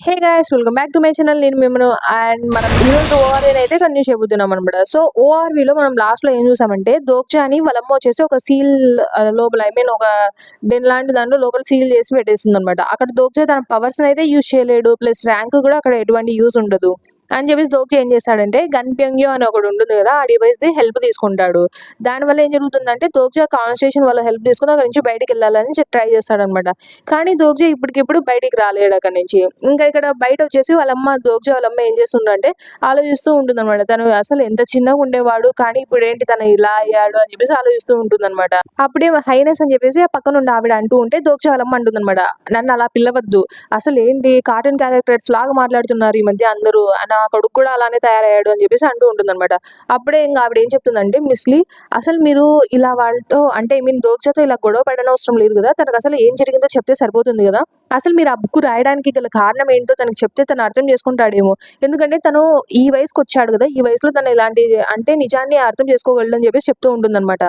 Hey guys welcome back to my channel. నేను మిమ్మల్ని and మనం ఈరోజు ఓఆర్ఏ అయితే కంటిన్యూ చేయబోతున్నాం అనమాట. సో ఓఆర్వీలో మనం లాస్ట్ లో ఏం చూసామంటే దోక్జాని వాళ్ళమ్మ వచ్చేసి ఒక సీల్ లోపల ఒక డెన్ లాంటి దాంట్లో లోపల సీల్ చేసి పెట్టేస్తుంది అనమాట. అక్కడ దోక్జా తన పవర్స్ అయితే యూజ్ చేయలేడు, ప్లస్ ర్యాంక్ కూడా అక్కడ ఎటువంటి యూజ్ ఉండదు అని చెప్పేసి దోక్జా ఏం చేస్తాడంటే గన్ ప్యంగ్యో అని ఒకటి ఉంటుంది కదా, ఆ డివైస్ ది హెల్ప్ తీసుకుంటాడు. దానివల్ల ఏం జరుగుతుందంటే దోక్జా కాన్వర్సేషన్ వల్ల హెల్ప్ తీసుకుని అక్కడ నుంచి బయటికి వెళ్ళాలని ట్రై చేస్తాడనమాట. కానీ దోక్జా ఇప్పటికిప్పుడు బయటికి రాలేడు అక్కడి నుంచి. ఇంకా ఇక్కడ బయట వచ్చేసి దోక్జా వాళ్ళమ్మ ఏం చేస్తుందంటే ఆలోచిస్తూ ఉంటుందన్నమాట. తను అసలు ఎంత చిన్నగా ఉండేవాడు, కానీ ఇప్పుడు ఏంటి తను ఇలా అయ్యాడు అని చెప్పేసి ఆలోచిస్తూ ఉంటుందన్నమాట. అప్పుడే హైనెస్ అని చెప్పేసి ఆ పక్కన ఉండి ఆవిడ అంటూ ఉంటే దోక్జా వాళ్ళమ్మ అంటుందన్నమాట, నన్ను అలా పిలవద్దు, అసలు ఏంటి కార్టూన్ క్యారెక్టర్స్ లాగా మాట్లాడుతున్నారు ఈ మధ్య అందరూ, నా కొడుకు కూడా అలానే తయారయ్యాడు అని చెప్పేసి అంటూ ఉంటుందన్నమాట. అప్పుడే ఇంకా ఆవిడ ఏం చెప్తుందంటే, మిస్లీ అసలు మీరు ఇలా వాళ్ళతో అంటే దోక్జాతో ఇలా గొడవ పడనవసరం అవసరం లేదు కదా, తనకు అసలు ఏం జరిగిందో చెప్తే సరిపోతుంది కదా, అసలు మీరు ఆ బుక్ రాయడానికి గల కారణం ఏంటో తనకు చెప్తే తను అర్థం చేసుకుంటాడేమో, ఎందుకంటే తను ఈ వయసుకి వచ్చాడు కదా, ఈ వయసులో తను ఇలాంటి అంటే నిజాన్ని అర్థం చేసుకోగలడు అని చెప్పేసి చెప్తూ ఉంటుందన్నమాట.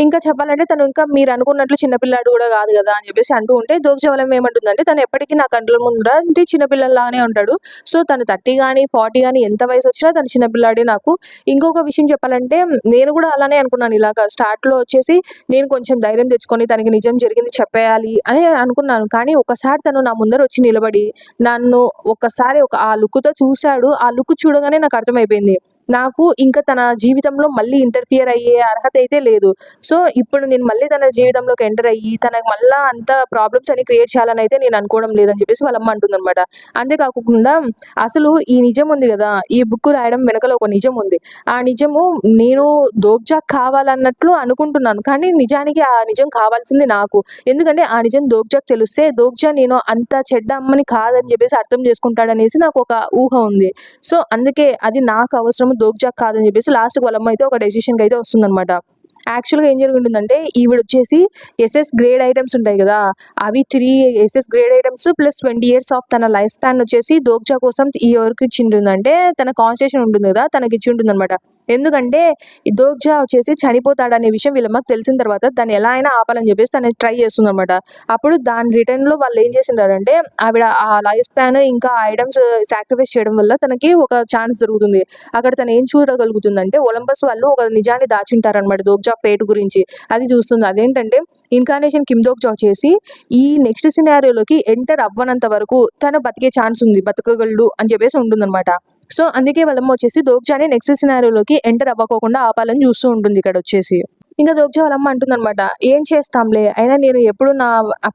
ఇంకా చెప్పాలంటే తను ఇంకా మీరు అనుకున్నట్లు చిన్నపిల్లాడు కూడా కాదు కదా అని చెప్పేసి అంటూ ఉంటే దోక్జవలం ఏమంటుందంటే, తను ఎప్పటికీ నా కంట్రోల్ ముందర అంటే చిన్నపిల్లలాగానే ఉంటాడు. సో తను 30 కానీ 40 కానీ ఎంత వయసు వచ్చినా తను చిన్నపిల్లాడే నాకు. ఇంకొక విషయం చెప్పాలంటే నేను కూడా అలానే అనుకున్నాను. ఇలాగా స్టార్ట్లో వచ్చేసి నేను కొంచెం ధైర్యం తెచ్చుకొని తనకి నిజం జరిగింది చెప్పేయాలి అని అనుకున్నాను. కానీ ఒకసారి తను నా ముందర వచ్చి నిలబడి నన్ను ఒక్కసారి ఆ లుక్‌తో చూసాడు. ఆ లుక్ చూడగానే నాకు అర్థమైపోయింది, నాకు ఇంకా తన జీవితంలో మళ్ళీ ఇంటర్ఫియర్ అయ్యే అర్హత అయితే లేదు. సో ఇప్పుడు నేను మళ్ళీ తన జీవితంలోకి ఎంటర్ అయ్యి తనకు మళ్ళా అంత ప్రాబ్లమ్స్ అని క్రియేట్ చేయాలని అయితే నేను అనుకోవడం లేదని చెప్పేసి వాళ్ళ అమ్మ అంటుందన్నమాట. అంతేకాకుండా అసలు ఈ నిజం ఉంది కదా, ఈ బుక్ రాయడం వెనకాల ఒక నిజం ఉంది. ఆ నిజము నేను దోక్జా కావాలన్నట్లు అనుకుంటున్నాను, కానీ నిజానికి ఆ నిజం కావాల్సింది నాకు. ఎందుకంటే ఆ నిజం దోక్జాకి తెలిస్తే దోక్జా నేను అంత చెడ్డ అమ్మని కాదని చెప్పేసి అర్థం చేసుకుంటాడనేసి నాకు ఒక ఊహ ఉంది. సో అందుకే అది నాకు అవసరం, దోక్జాక్ కాదని చెప్పేసి లాస్ట్‌కి వాళ్ళ అమ్మ అయితే ఒక డెసిషన్‌కి అయితే వస్తుందన్నమాట. యాక్చువల్‌గా ఏం జరిగుంటుందంటే ఈవిడొచ్చేసి ఎస్ఎస్ గ్రేడ్ ఐటెమ్స్ ఉంటాయి గదా, అవి 3 SS grade items plus 20 years of తన లైఫ్ స్పాన్ వచ్చేసి దోక్జా కోసం ఎవరికి ఇచ్చింటుందంటే తన కాన్స్టిట్యూషన్ ఉంటుంది కదా, తనకి ఇచ్చి ఉంటుందన్నమాట. ఎందుకంటే ఈ దోక్జా వచ్చేసి చనిపోతాడనే విషయం వీళ్ళమ్మకి తెలిసిన తర్వాత దాన్ని ఎలా అయినా ఆపాలని చెప్పేసి తను ట్రై చేస్తుందన్నమాట. అప్పుడు దాని రిటర్న్‌లో వాళ్ళు ఏం చేసింటారంటే ఆవిడ ఆ లైఫ్ స్పాన్ ఇంకా ఐటెమ్స్ సాక్రిఫైస్ చేయడం వల్ల తనకి ఒక ఛాన్స్ దొరుకుతుంది. అక్కడ తను ఏం చూడగలుగుతుందంటే ఒలింపస్ వాళ్ళు ఒక నిజాన్ని దాచుంటారనమాట దోక్జా ఫేట్ గురించి. అది చూస్తుంది. అదేంటంటే ఇన్కార్నేషన్ కిమ్ దోక్జా వచ్చేసి ఈ నెక్స్ట్ సినారియోలోకి ఎంటర్ అవ్వనంత వరకు తను బతికే ఛాన్స్ ఉంది, బతకగలడు అని చెప్పేసి ఉంటుందన్నమాట. సో అందుకే వాళ్ళమ్మ వచ్చేసి దోక్జాని నెక్స్ట్ సినారియోలోకి ఎంటర్ అవ్వకోకుండా ఆపాలని చూస్తూ ఉంటుంది ఇక్కడ వచ్చేసి. ఇంకా దోక్జా వాళ్ళమ్మ అంటుందన్నమాట, ఏం చేస్తాంలే, అయినా నేను ఎప్పుడు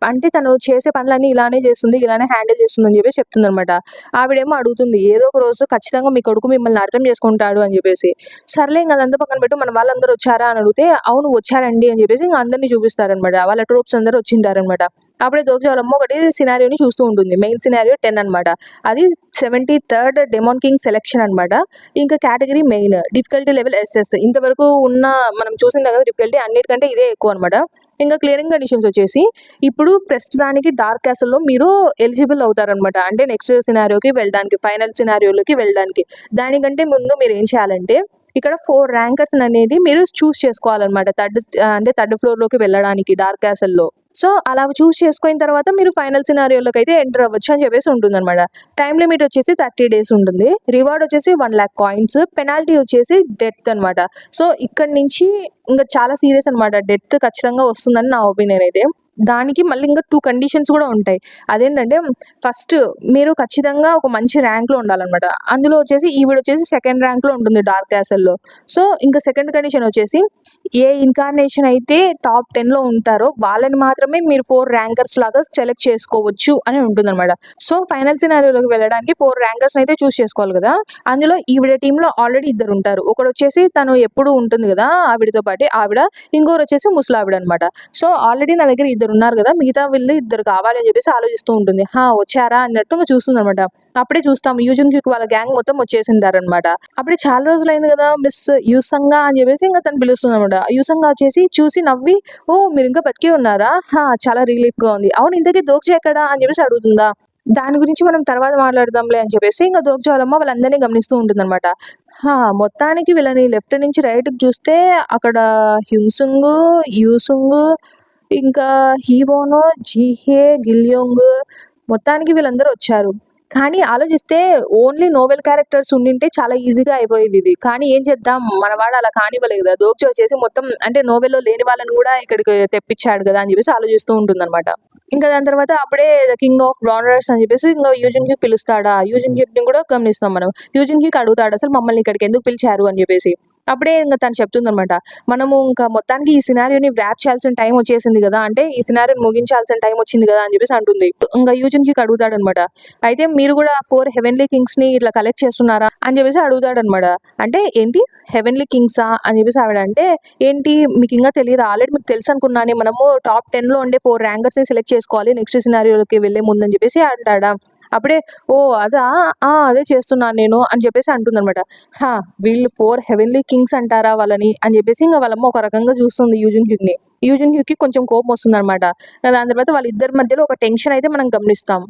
అంటే తను చేసే పనులన్నీ ఇలానే చేస్తుంది, ఇలానే హ్యాండిల్ చేస్తుంది అని చెప్పేసి చెప్తుందన్నమాట. ఆవిడేమో అడుగుతుంది, ఏదో ఒక రోజు ఖచ్చితంగా మీ కొడుకు మిమ్మల్ని అర్థం చేసుకుంటాడు అని చెప్పేసి. సర్లే ఇంక అదంతా పక్కన పెట్టు, మన వాళ్ళందరూ వచ్చారా అని అడిగితే అవును వచ్చారండి అని చెప్పేసి ఇంకా అందరినీ చూపిస్తారనమాట. వాళ్ళ ట్రూప్స్ అందరూ వచ్చింటారనమాట. అప్పుడే దోక్జా వాళ్ళమ్మ ఒకటి సినారియోని చూస్తూ ఉంటుంది. మెయిన్ సినారియో 10 అనమాట. అది 73rd డెమోన్ కింగ్ సెలెక్షన్ అనమాట. ఇంకా category main, difficulty level SS. ఇంతవరకు ఉన్న మనం చూసిన కదా డిఫికల్టీ అన్నిటికంటే ఇదే ఎక్కువ అనమాట. ఇంకా క్లియరింగ్ కండిషన్స్ వచ్చేసి ఇప్పుడు ప్రస్తుతానికి డార్క్ క్యాసల్లో మీరు ఎలిజిబుల్ అవుతారనమాట. అంటే నెక్స్ట్ సినారియోకి వెళ్ళడానికి, ఫైనల్ సినారియోలోకి వెళ్ళడానికి. దానికంటే ముందు మీరు ఏం చేయాలంటే ఇక్కడ 4 ర్యాంకర్స్ అనేది మీరు చూస్ చేసుకోవాలన్నమాట. థర్డ్ ఫ్లోర్‌లోకి వెళ్ళడానికి డార్క్ క్యాసల్‌లో. సో అలా చూస్ చేసుకున్న తర్వాత మీరు ఫైనల్ సినారియోలోకి అయితే ఎంటర్ అవ్వచ్చు అని చెప్పేసి ఉంటుందన్నమాట. టైం లిమిట్ వచ్చేసి 30 days ఉంటుంది. రివార్డ్ వచ్చేసి 1,00,000 కాయిన్స్. పెనాల్టీ వచ్చేసి డెత్ అనమాట. సో ఇక్కడి నుంచి ఇంకా చాలా సీరియస్ అనమాట. డెత్ ఖచ్చితంగా వస్తుందని నా ఒపీనియన్ అయితే. దానికి మళ్ళీ ఇంకా 2 కండిషన్స్ కూడా ఉంటాయి. అదేంటంటే ఫస్ట్ మీరు ఖచ్చితంగా ఒక మంచి ర్యాంక్‌లో ఉండాలన్నమాట. అందులో వచ్చేసి ఈవిడొచ్చేసి సెకండ్ ర్యాంక్‌లో ఉంటుంది డార్క్ క్యాసల్‌లో. సో ఇంకా సెకండ్ కండిషన్ వచ్చేసి ఏ ఇన్కార్నేషన్ అయితే టాప్ 10లో ఉంటారో వాళ్ళని మాత్రమే మీరు 4 ర్యాంకర్స్ లాగా సెలెక్ట్ చేసుకోవచ్చు అని ఉంటుందన్నమాట. సో ఫైనల్ సినారియోలోకి వెళ్ళడానికి 4 ర్యాంకర్స్‌ని అయితే చూస్ చేసుకోవాలి కదా. అందులో ఈవిడ టీంలో ఆల్రెడీ ఇద్దరు ఉంటారు. ఒకడొచ్చేసి తను ఎప్పుడు ఉంటుంది కదా ఆవిడతో పాటు ఆవిడ, ఇంకొకరు వచ్చేసి ముసలావిడ అనమాట. సో ఆల్రెడీ నా దగ్గర ఇద్దరు ఉన్నారు కదా, మిగతా వీళ్ళు ఇద్దరు కావాలి అని చెప్పేసి ఆలోచిస్తూ ఉంటుంది. వచ్చారా అన్నట్టు ఇంకా చూస్తుందన్నమాట. అప్పుడే చూస్తాం యూజన్ క్యూక్ వాళ్ళ గ్యాంగ్ మొత్తం వచ్చేసింటారనమాట. అప్పుడే చాలా రోజులైంది కదా మిస్ యూసంగా అని చెప్పేసి ఇంకా తను పిలుస్తుంది అనమాట. యూసంగా వచ్చేసి చూసి నవ్వి, ఓ మీరు ఇంకా బతికే ఉన్నారా, చాలా రిలీఫ్ గా ఉంది, అవును ఇంతకీ దోక్జా ఎక్కడా అని చెప్పేసి అడుగుతుందా. దాని గురించి మనం తర్వాత మాట్లాడదాంలే అని చెప్పేసి ఇంకా దోక్జా వాళ్ళమ్మ వాళ్ళందరినీ గమనిస్తూ ఉంటుందన్నమాట. మొత్తానికి వీళ్ళని లెఫ్ట్ నుంచి రైట్‌కి చూస్తే అక్కడ హ్యున్సుంగ్, యూసుంగ్, ఇంకా హీవోను, జీహే, గిల్యోంగ్ మొత్తానికి వీళ్ళందరూ వచ్చారు. కానీ ఆలోచిస్తే ఓన్లీ నోబెల్ క్యారెక్టర్స్ ఉండింటే చాలా ఈజీగా అయిపోయేది ఇది. కానీ ఏం చేద్దాం మనవాడు అలా కానివ్వలేదు కదా! దోక్చే వచ్చేసి మొత్తం అంటే నోబెల్‌లో లేని వాళ్ళని కూడా ఇక్కడికి తెప్పించాడు కదా! అని చెప్పేసి ఆలోచిస్తూ ఉంటుందన్నమాట. ఇంకా దాని తర్వాత అప్పుడే ద కింగ్ ఆఫ్ బ్లాండరర్స్ అని చెప్పేసి ఇంక యూజిన్ హ్యూక్ పిలుస్తాడా? యూజిన్ హ్యూక్‌ని కూడా గమనిస్తాం మనం. యూజిన్ హ్యూక్ అడుగుతాడు అసలు మమ్మల్ని ఇక్కడికి ఎందుకు పిలిచారు అని చెప్పేసి. అప్పుడే ఇంక తను చెప్తుందనమాట. మనము ఇంకా మొత్తానికి ఈ సినారియోని వ్రాప్ చేయాల్సిన టైం వచ్చేసింది గదా! అంటే ఈ సినారియోని ముగించాల్సిన టైం వచ్చింది గదా! అని చెప్పేసి అంటుంది. ఇంక యూజిన్ హ్యూక్ అడుగుతాడనమాట. అయితే మీరు గూడా 4 హెవెన్లీ కింగ్స్‌ని ఇట్లా కలెక్ట్ చేస్తున్నారా? అని చెప్పేసి అడుగుతాడనమాట. అంటే ఏంటి హెవెన్లీ కింగ్సా? అని చెప్పేసి ఆవిడ అంటే, ఏంటి మీకింకా తెలీదా? ఆల్రెడీ మీకు తెలుసనుకున్నానే మనము టాప్ 10లో ఉండే 4 ర్యాంకర్స్‌ని సెలెక్ట్ చేసుకోవాలి నెక్స్ట్ సినారియోలోకి వెళ్ళే ముందని చెప్పేసి అంటాడా. అప్పుడే ఓహ్! అదా! అదే చేస్తున్నాను నేను అని చెప్పేసి అంటుందనమాట. హా! వీళ్ళు 4 హెవెన్లీ కింగ్స్ అంటారా వాళ్ళని అని చెప్పేసి ఇంక వాళ్ళమ్మ ఒక రకంగా చూస్తుంది యూజిన్ హ్యూక్‌ని. యూజిన్ హ్యూక్‌కి కొంచెం కోపం వస్తుందనమాట. దాని తర్వాత వాళ్ళిద్దరి మధ్యలో ఒక టెన్షన్ అయితే మనం గమనిస్తాం.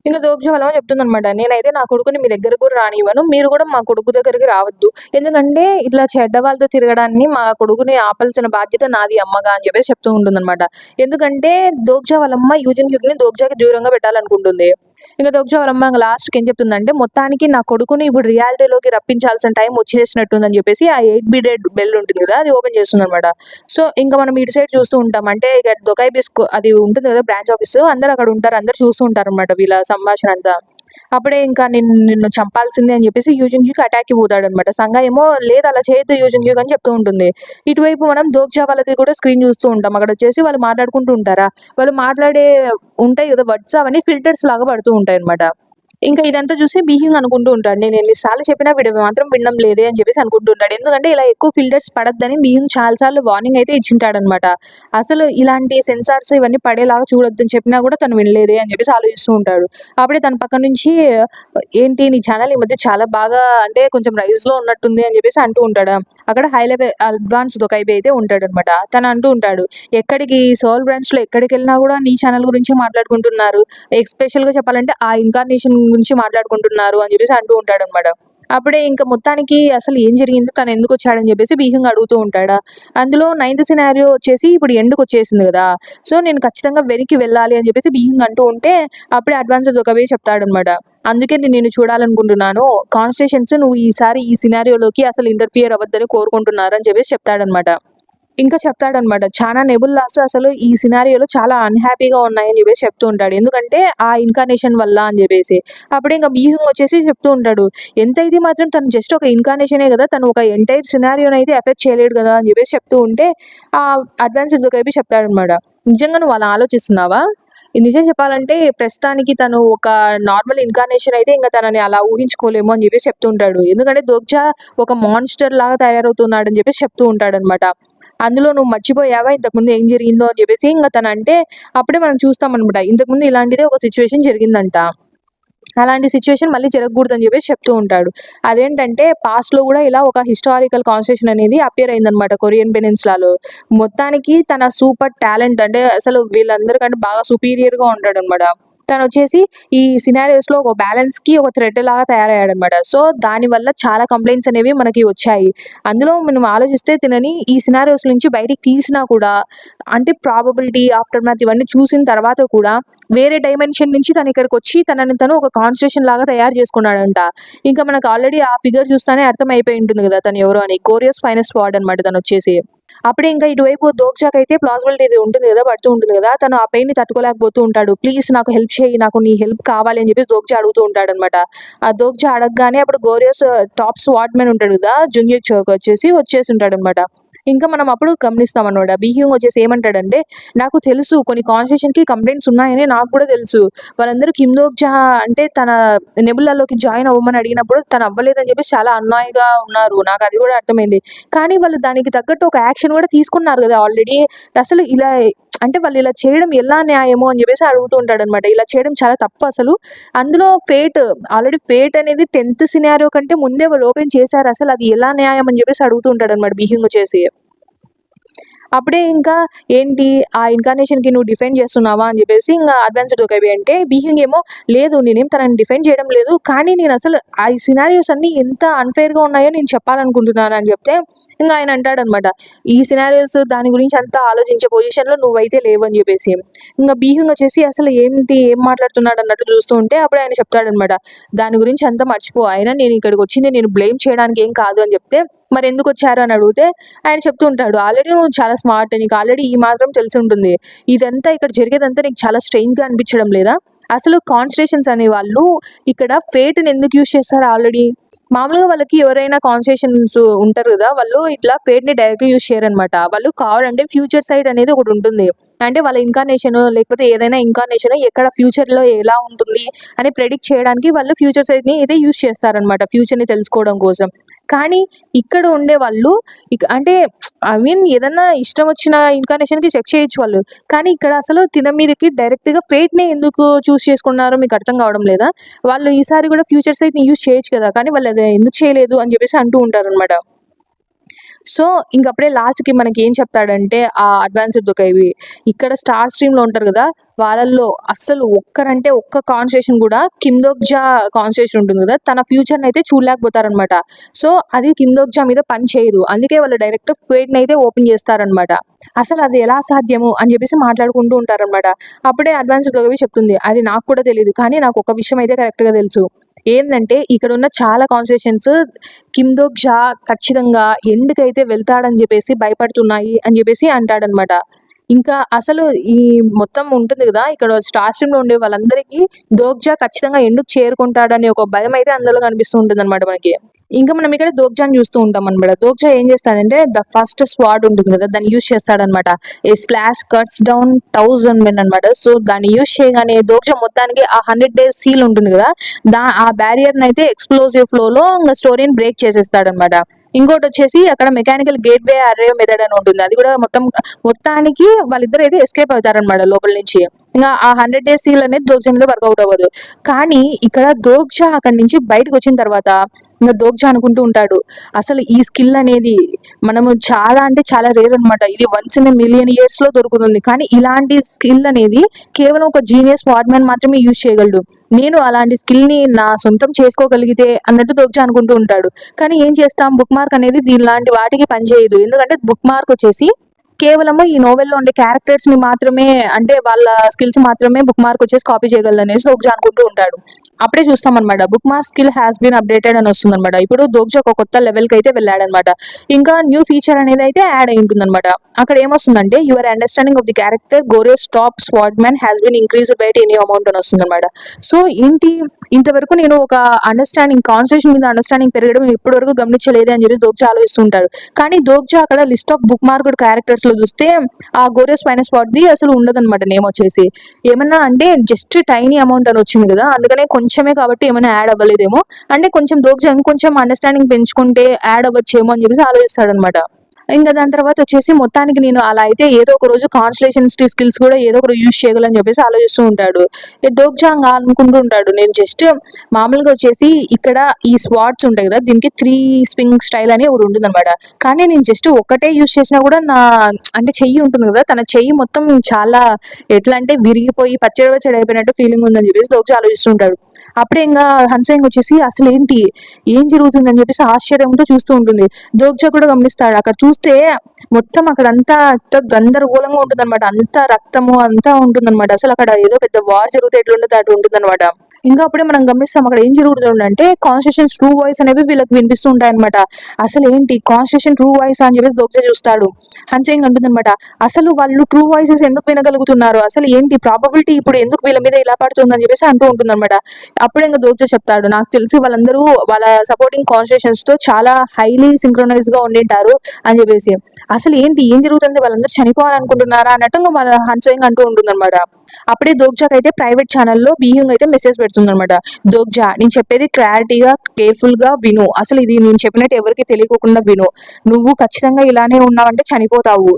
ఇంక దోగ్జ వాళ్ళమ్మ చెప్తుందనమాట. నేనైతే నా కొడుకుని మీ దగ్గరికి కూడా రానివ్వను. మీరు కూడా మా కొడుకు దగ్గరికి రావద్దు. ఎందుకంటే ఇట్లా చెడ్డ వాళ్ళతో తిరగడాన్ని మా కొడుకుని ఆపాల్సిన బాధ్యత నాది అమ్మగా అని చెప్పేసి చెప్తూ ఉంటుందనమాట. ఎందుకంటే దోగ్జ వాళ్ళమ్మ యూజిన్ హ్యూక్‌ని దోగ్జాకి దూరంగా పెట్టాలనుకుంటుంది. ఇంక దోగ్జా వాళ్ళమ్మ ఇంక లాస్ట్‌కి ఏం చెప్తుందంటే, మొత్తానికి నా కొడుకుని ఇప్పుడు రియాలిటీలోకి రప్పించాల్సిన టైం వచ్చేసినట్టుందని చెప్పేసి ఆ 8 బీడెడ్ బెల్ ఉంటుంది కదా! అది ఓపెన్ చేస్తుందనమాట. సో, ఇంక మనం ఇటు సైడ్ చూస్తూ ఉంటాం. అంటే ఇక దొకాయ్ బిస్క్ అది ఉంటుంది కదా! బ్రాంచ్ ఆఫీసు అందరూ అక్కడ ఉంటారు. అందరూ చూస్తూ ఉంటారనమాట వీళ్ళ సంభాషణ అంతా. అప్పుడే ఇంకా నిన్ను చంపాల్సిందే అని చెప్పేసి యూజిన్ హ్యూక్ అటాక్‌కి పోతాడనమాట. సంగా ఏమో లేదు అలా చేయొద్దు యూజిన్ హ్యూక్ అని చెప్తూ ఉంటుంది. ఇటువైపు మనం దోగ్జా వాళ్ళది కూడా స్క్రీన్ చూస్తూ ఉంటాం. అక్కడొచ్చేసి వాళ్ళు మాట్లాడుకుంటూ ఉంటారా? వాళ్ళు మాట్లాడే ఉంటాయి కదా! వర్డ్స్ అవన్నీ ఫిల్టర్స్ లాగా పడుతూ ఉంటాయన్నమాట. ఇంకా ఇదంతా చూసి బీహింగ్ అనుకుంటూ ఉంటాడు. నేను ఎన్ని సార్లు చెప్పినా వీడు మాత్రం వినడం లేదే అని చెప్పేసి అనుకుంటూ ఉంటాడు. ఎందుకంటే ఇలా ఎక్కువ ఫిల్టర్స్ పడొద్దని బీహింగ్ చాలా సార్లు వార్నింగ్ అయితే ఇచ్చుంటాడనమాట. అసలు ఇలాంటి సెన్సార్స్ ఇవన్నీ పడేలాగా చూడొద్దని చెప్పినా కూడా తను వినలేదే అని చెప్పేసి ఆలోచిస్తూ ఉంటాడు. అప్పుడే తన పక్క నుంచి ఏంటి నీ ఛానల్ ఈ మధ్య చాలా బాగా అంటే కొంచెం రైజ్‌లో ఉన్నట్టుంది అని చెప్పేసి అంటూ ఉంటాడు. అక్కడ హై లెవెల్ అడ్వాన్స్ దొకైబి అయితే ఉంటాడనమాట. తను అంటూ ఉంటాడు. ఎక్కడికి సోల్ బ్రాంచ్‌లో ఎక్కడికెళ్ళినా కూడా నీ ఛానల్ గురించే మాట్లాడుకుంటున్నారు. ఎస్పెషల్‌గా చెప్పాలంటే ఆ ఇన్‌కార్నేషన్ గురించి మాట్లాడుకుంటున్నారు అని చెప్పేసి అంటూ ఉంటాడనమాట. అప్పుడే ఇంక మొత్తానికి అసలు ఏం జరిగిందో తను ఎందుకొచ్చాడని చెప్పేసి బీహింగ్ అడుగుతూ ఉంటాడా. అందులో నైన్త్ సినారియో వచ్చేసి ఇప్పుడు ఎండ్‌కొచ్చేసింది గదా! సో, నేను ఖచ్చితంగా వెనక్కి వెళ్ళాలి అని చెప్పేసి బీహింగ్ అంటూ ఉంటే అప్పుడే అడ్వాన్స్‌డ్ దొకైబి చెప్తాడనమాట. అందుకే నేను నిన్ను చూడాలనుకుంటున్నాను. కాన్వర్సేషన్స్ నువ్వు ఈసారి ఈ సినారియోలోకి అసలు ఇంటర్ఫియర్ అవ్వద్దని కోరుకుంటున్నారు అని చెప్పేసి చెప్తాడనమాట. ఇంకా చెప్తాడనమాట. చానా నెబుల్లాస్ అసలు ఈ సినారియోలో చాలా అన్‌హ్యాపీగా ఉన్నాయని చెప్పేసి చెప్తూ ఉంటాడు. ఎందుకంటే ఆ ఇన్‌కార్నేషన్ వల్ల అని చెప్పేసి. అప్పుడే ఇంక బీహింగ్ వచ్చేసి చెప్తూ ఉంటాడు. ఎంతైతే మాత్రం తను జస్ట్ ఒక ఇన్‌కార్నేషనే గదా! తను ఒక ఎంటైర్ సినారియోనైతే ఎఫెక్ట్ చేయలేడు గదా! అని చెప్పేసి చెప్తూ ఉంటే అడ్వాన్స్‌డ్ దొకైబి చెప్తాడనమాట. నిజంగా నువ్వు అలా ఆలోచిస్తున్నావా? నిజం చెప్పాలంటే ప్రస్తుతానికి తను ఒక నార్మల్ ఇన్‌కార్నేషన్ అయితే ఇంక తనని అలా ఊహించుకోలేము అని చెప్పేసి చెప్తూ ఉంటాడు. ఎందుకంటే దోగ్జా ఒక మాన్‌స్టర్ లాగా తయారవుతున్నాడని చెప్పేసి చెప్తూ ఉంటాడనమాట. అందులో నువ్వు మర్చిపోయావా ఇంతకుముందు ఏం జరిగిందో అని చెప్పేసి ఇంక తనంటే అప్పుడే మనం చూస్తామనమాట. ఇంతకుముందు ఇలాంటిదే ఒక సిట్యుయేషన్ జరిగిందంట. అలాంటి సిట్యుయేషన్ మళ్ళీ జరగకూడదని చెప్పేసి చెప్తూ ఉంటాడు. అదేంటంటే పాస్ట్‌లో గూడా ఇలా ఒక హిస్టారికల్ కాన్వర్సేషన్ అనేది అపియర్ అయిందనమాట కొరియన్ పెనిన్సులాలో. మొత్తానికి తన సూపర్ టాలెంట్ అంటే అసలు వీళ్ళందరికంటే బాగా సుపీరియర్‌గా ఉంటాడనమాట. తనొచ్చేసి ఈ సినారియోస్‌లో ఒక బ్యాలెన్స్‌కి ఒక థ్రెడ్ లాగా తయారయ్యాడనమాట. సో, దానివల్ల చాలా కంప్లెయింట్స్ అనేవి మనకి వచ్చాయి. అందులో మనం ఆలోచిస్తే తినని ఈ సినారియోస్ నుంచి బయటికి తీసినా కూడా అంటే ప్రాబబిలిటీ, ఆఫ్టర్ మ్యాథ్ ఇవన్నీ చూసిన తర్వాత కూడా వేరే డైమెన్షన్ నుంచి తనిక్కడికొచ్చి తనని తను ఒక కాన్వర్సేషన్ లాగా తయారు చేసుకున్నాడంట. ఇంకా మనకు ఆల్రెడీ ఆ ఫిగర్ చూస్తానే అర్థమైపోయి ఉంటుంది గదా! తను ఎవరో అని. కోరియాస్ ఫైనెస్ట్ వార్డ్ అనమాట తనొచ్చేసి. అప్పుడే ఇంకా ఇటువైపు దోగ్జాకయితే ప్లాజిబిలిటీ ఇది ఉంటుంది గదా! పడుతూ ఉంటుంది గదా! తను ఆ పెయిన్‌ని తట్టుకోలేకపోతూ ఉంటాడు. ప్లీజ్ నాకు హెల్ప్ చెయ్యి. నాకు నీ హెల్ప్ కావాలి అని చెప్పేసి దోగ్జా అడుగుతూ ఉంటాడనమాట. ఆ దోగ్జా అడగగానే అప్పుడు గోరియస్ టాప్ స్వార్డ్‌మన్ ఉంటాడు గదా! జుంగ్‌యక్ చోక్ వచ్చేసుంటాడనమాట. ఇంకా మనం అప్పుడు గమనిస్తామనమాట. బీహ్యూంగ్ వచ్చేసి ఏమంటాడంటే, నాకు తెలుసు కొన్ని కాన్వర్సేషన్‌కి కంప్లెయింట్స్ ఉన్నాయని నాకు కూడా తెలుసు. వాళ్ళందరూ కిమ్ దోగ్జా అంటే తన నెబులాలోకి జాయిన్ అవ్వమని అడిగినప్పుడు తను అవ్వలేదని చెప్పేసి చాలా అన్యాయంగా ఉన్నారు. నాకది కూడా అర్థమైంది. కానీ వాళ్ళు దానికి తగ్గట్టు ఒక యాక్షన్ కూడా తీసుకున్నారు గదా! ఆల్రెడీ. అసలు ఇలా అంటే వాళ్ళు ఇలా చేయడం ఎలా న్యాయము అని చెప్పేసి అడుగుతూ ఉంటాడనమాట. ఇలా చేయడం చాలా తప్పు అసలు. అందులో ఆల్రెడీ ఫేట్ అనేది 10థ్ సినారియో కంటే ముందే వాళ్ళు ఓపెన్ చేశారు. అసలు అది ఎలా న్యాయం అని చెప్పేసి అడుగుతూ ఉంటాడనమాట బీహింగ్ వచ్చేసి. అప్పుడే ఇంకా ఏంటి ఆ ఇన్కార్నేషన్‌కి నువ్వు డిఫెండ్ చేస్తున్నావా అని చెప్పేసి ఇంగా అడ్వాన్స్‌డ్ దొరకవి అంటే బీయింగ్ ఏమో లేదు నేనేం తనని డిఫెండ్ చేయడం లేదు. కానీ నేనసలు ఆ సినారియోస్ అన్నీ ఎంత అన్‌ఫెయిర్‌గా ఉన్నాయో నేను చెప్పాలనుకుంటున్నాను అని చెప్తే ఇంగ ఆయన అంటాడనమాట. ఈ సినారియోస్ దాని గురించి అంతా ఆలోచించే పొజిషన్‌లో నువ్వైతే లేవని చెప్పేసి. ఇంగ బీయింగ్ వచ్చేసి అసలు ఏంటి ఏం మాట్లాడుతున్నాడు అన్నట్టు చూస్తూ ఉంటే అప్పుడు ఆయన చెప్తాడనమాట. దాని గురించి అంతా మర్చిపో. అయినా నేను ఇక్కడికొచ్చింది నేను బ్లేమ్ చేయడానికి ఏం కాదు అని చెప్తే మరెందుకొచ్చారు అని అడిగితే ఆయన చెప్తూ ఉంటాడు. ఆల్రెడీ నువ్వు చాలా స్మార్ట్. నీకు ఆల్రెడీ ఈ మాత్రం తెలిసుంటుంది. ఇదంతా ఇక్కడ జరిగేదంతా నీకు చాలా స్ట్రేంజ్‌గా అనిపించడం లేదా? అసలు కాన్స్టలేషన్స్ అనేవాళ్ళు ఇక్కడ ఫేట్‌ని ఎందుకు యూజ్ చేస్తారు ఆల్రెడీ? మామూలుగా వాళ్ళకి ఎవరైనా కాన్స్టలేషన్స్ ఉంటారు గదా! వాళ్ళు ఇట్లా ఫేట్‌ని డైరెక్ట్‌గా యూజ్ చేయరనమాట. వాళ్ళు కావాలంటే ఫ్యూచర్ సైట్ అనేది ఒకటుంటుంది. అంటే వాళ్ళ ఇన్కార్నేషన్ లేకపోతే ఏదైనా ఇన్కార్నేషన్ ఎక్కడ ఫ్యూచర్‌లో ఎలా ఉంటుంది అని ప్రెడిక్ట్ చేయడానికి వాళ్ళు ఫ్యూచర్ సైట్‌ని అయితే యూజ్ చేస్తారనమాట. ఫ్యూచర్‌ని తెలుసుకోవడం కోసం. కానీ ఇక్కడ ఉండేవాళ్ళు అంటే ఐ మీన్ ఏదన్నా ఇష్టం వచ్చిన ఇన్కార్నేషన్‌కి చెక్ చేయొచ్చు వాళ్ళు. కానీ ఇక్కడ అసలు తిన మీదకి డైరెక్ట్‌గా ఫేట్‌నే ఎందుకు చూజ్ చేసుకున్నారో మీకు అర్థం కావడం లేదా? వాళ్ళు ఈసారి కూడా ఫ్యూచర్ సైట్‌ని యూజ్ చేయొచ్చు కదా! కానీ వాళ్ళు అది ఎందుకు చేయలేదు అని చెప్పేసి అంటూ ఉంటారనమాట. సో, ఇంకప్పుడే లాస్ట్‌కి మనకేం చెప్తాడంటే అడ్వాన్స్‌డ్ దొకైవి. ఇక్కడ స్టార్ స్ట్రీమ్‌లో ఉంటారు గదా! వాళ్ళల్లో అస్సలు ఒక్కరంటే ఒక్క కాన్వర్సేషన్ గూడా కిమ్‌దోక్జా కాన్వర్సేషన్ ఉంటుంది గదా! తన ఫ్యూచర్‌నయితే చూడలేకపోతారనమాట. సో, అది కిమ్‌దోక్జా మీద పని చేయదు. అందుకే వాళ్ళు డైరెక్ట్ ఫేట్‌నయితే ఓపెన్ చేస్తారనమాట. అసలది ఎలా సాధ్యము అని జెప్పేసి మాట్లాడుకుంటూ ఉంటారనమాట. అప్పుడే అడ్వాన్స్‌డ్ దొగవి చెప్తుంది. అది నాకు కూడా తెలీదు. కానీ నాకొక విషయం అయితే కరెక్ట్‌గా తెలుసు. ఏందంటే ఇక్కడున్న చాలా కాన్వర్సేషన్స్ కిమ్‌దోక్-జా ఖచ్చితంగా ఎండ్‌కైతే వెళ్తాడని జెప్పేసి భయపడుతున్నాయి అని జెప్పేసి అంటాడనమాట. ఇంకా అసలు ఈ మొత్తం ఉంటుంది గదా! ఇక్కడ స్టార్ స్ట్రీమ్‌లో ఉండే వాళ్ళందరికీ దోక్జా ఖచ్చితంగా ఎండ్‌కి చేరుకుంటాడనే ఒక భయమైతే అందులో కనిపిస్తూ ఉంటుందనమాట మనకి. ఇంకా మనం ఇక్కడ దోక్జాని చూస్తూ ఉంటామనమాట. దోక్జా ఏం చేస్తాడంటే ద ఫస్ట్ స్వాడ్ ఉంటుంది గదా! దాన్ని యూజ్ చేస్తాడనమాట. ఏ స్లాష్ కట్స్ డౌన్ 1000 మెన్ అనమాట. సో, దాన్ని యూజ్ చేయగానే దోక్జా మొత్తానికి ఆ 100 డేస్ సీల్ ఉంటుంది గదా! ఆ బ్యారియర్‌నయితే ఎక్స్‌ప్లోజివ్ ఫ్లోలో ఇంగ స్టోరీని బ్రేక్ చేసేస్తాడనమాట. ఇంకోటొచ్చేసి అక్కడ మెకానికల్ గేట్‌వే అర్రే మెథడ్ అని ఉంటుంది. అది కూడా మొత్తానికి వాళ్ళిద్దరైతే ఎస్కేప్ అవుతారనమాట లోపల నుంచి. ఇంగా ఆ 100 డేస్ సీల్ అనేది దోక్జా మీద వర్కౌట్ అవ్వదు. కానీ ఇక్కడ దోక్జా అక్కడి నుంచి బయటకొచ్చిన తర్వాత ఇంగ దోక్జా అనుకుంటూ ఉంటాడు. అసలు ఈ స్కిల్ అనేది మనము చాలా అంటే చాలా రేర్ అనమాట. ఇది వన్స్ ఇన్ ఎ మిలియన్ ఇయర్స్‌లో దొరుకుతుంది. కానీ ఇలాంటి స్కిల్ అనేది కేవలం ఒక జీనియస్ స్వార్డ్‌మ్యాన్ మాత్రమే యూజ్ చేయగలడు. నేను అలాంటి స్కిల్‌ని నా సొంతం చేసుకోగలిగితే అన్నట్టు దోక్జా అనుకుంటూ ఉంటాడు. కానీ ఏం చేస్తాం బుక్ మార్క్ అనేది దీనిలాంటి వాటికి పనిచేయదు. ఎందుకంటే బుక్ మార్క్ వచ్చేసి కేవలము ఈ నోవెల్‌లో ఉండే క్యారెక్టర్స్‌ని మాత్రమే అంటే వాళ్ళ స్కిల్స్ మాత్రమే బుక్ మార్క్ వచ్చేసి కాపీ చేయగలదనేసి దోక్జా అనుకుంటూ ఉంటాడు. అప్పుడే చూస్తామనమాట. Bookmark skill has been updated అని వస్తుందనమాట. ఇప్పుడు దోక్జా ఒక కొత్త లెవెల్‌కైతే వెళ్ళాడనమాట. ఇంకా న్యూ ఫీచర్ అనేది అయితే యాడ్ అయి ఉంటుందనమాట. అక్కడ ఏమొస్తుందంటే your understanding of the character Goros top swordsman has been increased by any amount అని వస్తుందనమాట. సో, ఏంటి ఇంతవరకు నేను ఒక కాన్వర్సేషన్ మీద అండర్‌స్టాండింగ్ పెరగడం ఇప్పటివరకు గమనించలేదే అని చెప్పేసి దోక్జా ఆలోచిస్తూ ఉంటాడు. కానీ దోక్జా అక్కడ లిస్ట్ ఆఫ్ బుక్ మార్క్డ్ క్యారెక్టర్స్‌లో చూస్తే ఆ గోరోస్ ఫైనస్ స్పాట్‌ది అసలు ఉండదనమాట నేమ్ వచ్చేసి. ఏమన్నా అంటే జస్ట్ టైనీ అమౌంట్ అని వచ్చింది కదా! అందుకనే కొంచెమే కాబట్టి ఏమైనా యాడ్ అవ్వలేదేమో. అంటే కొంచెం దోక్జా ఇంకొంచెం అండర్‌స్టాండింగ్ పెంచుకుంటే యాడ్ అవ్వచ్చేమో అని చెప్పేసి ఆలోచిస్తాడనమాట. ఇంక దాని తర్వాత వచ్చేసి మొత్తానికి నేను అలా అయితే ఏదో ఒక రోజు కాన్స్టలేషన్స్ స్కిల్స్ కూడా ఏదో ఒకటి యూజ్ చేయగలని చెప్పేసి ఆలోచిస్తూ ఉంటాడు. దోక్జాంగ్ అనుకుంటూ ఉంటాడు. నేను జస్ట్ మామూలుగా వచ్చేసి ఇక్కడ ఈ స్వాట్స్ ఉంటాయి కదా! దీనికి 3 స్వింగ్ స్టైల్ అని ఒకటి ఉంటుందన్నమాట. కానీ నేను జస్ట్ ఒక్కటే యూజ్ చేసినా కూడా అంటే చెయ్యి ఉంటుంది కదా! తన చెయ్యి మొత్తం చాలా ఎట్లా అంటే విరిగిపోయి పచ్చడి పచ్చడి అయిపోయినట్టు ఫీలింగ్ ఉందని చెప్పేసి దోక్జా ఆలోచిస్తూ ఉంటాడు. అప్పుడే ఇంగా హన్సేంగ్ వచ్చేసి అసలేంటి? ఏం జరుగుతుందని చెప్పేసి ఆశ్చర్యంతో చూస్తూ ఉంటుంది. దోక్జా కూడా గమనిస్తాడు. అక్కడ చూస్తే మొత్తం అక్కడంతా గందరగోళంగా ఉంటుందన్నమాట. అంతా రక్తము అంతా ఉంటుందన్నమాట. అసలు అక్కడ ఏదో పెద్ద వార్ జరిగితే ఎట్లుంటదో అటు ఉంటుందన్నమాట. ఇంకా అప్పుడే మనం గమనిస్తాం అక్కడ ఏం జరుగుతుందంటే కాన్స్టిట్యూషన్ ట్రూ వాయిస్ అనేవి వీళ్ళకి వినిపిస్తూ ఉంటాయన్నమాట. అసలేంటి కాన్స్టిట్యూషన్ ట్రూ వాయిస్ అని చెప్పేసి దోక్జా చూస్తాడు. హన్సేంగ్ అంటుందన్నమాట. అసలు వాళ్ళు ట్రూ వాయిసెస్ ఎందుకు వినగలుగుతున్నారు? అసలు ఏంటి ప్రాబబిలిటీ ఇప్పుడు ఎందుకు వీళ్ళ మీద ఇలా పడుతుందని చెప్పేసి అంటూ ఉంటుందన్నమాట. అప్పుడు ఇంకా దోక్జా చెప్తాడు. నాకు తెలిసి వాళ్ళందరూ వాళ్ళ సపోర్టింగ్ కాన్స్టిట్యూషన్స్ తో చాలా హైలీ సింక్రొనైజ్ గా ఉండింటారు అని చెప్పేసి. అసలు ఏంటి ఏం జరుగుతుంది? వాళ్ళందరూ చనిపోవాలనుకుంటున్నారా అన్నట్టు ఇంక మన హన్సేంగ్ అంటూ ఉంటుందన్నమాట. అప్పుడే దోక్జాకి అయితే ప్రైవేట్ ఛానల్లో బీయింగ్ అయితే మెసేజ్ పెడుతుందన్నమాట. దోక్జా నేను చెప్పేది క్లారిటీగా కేర్ఫుల్ గా విను. అసలు ఇది నేను చెప్పినట్టు ఎవరికి తెలియకోకుండా విను. నువ్వు ఖచ్చితంగా ఇలానే ఉన్నావంటే చనిపోతావు.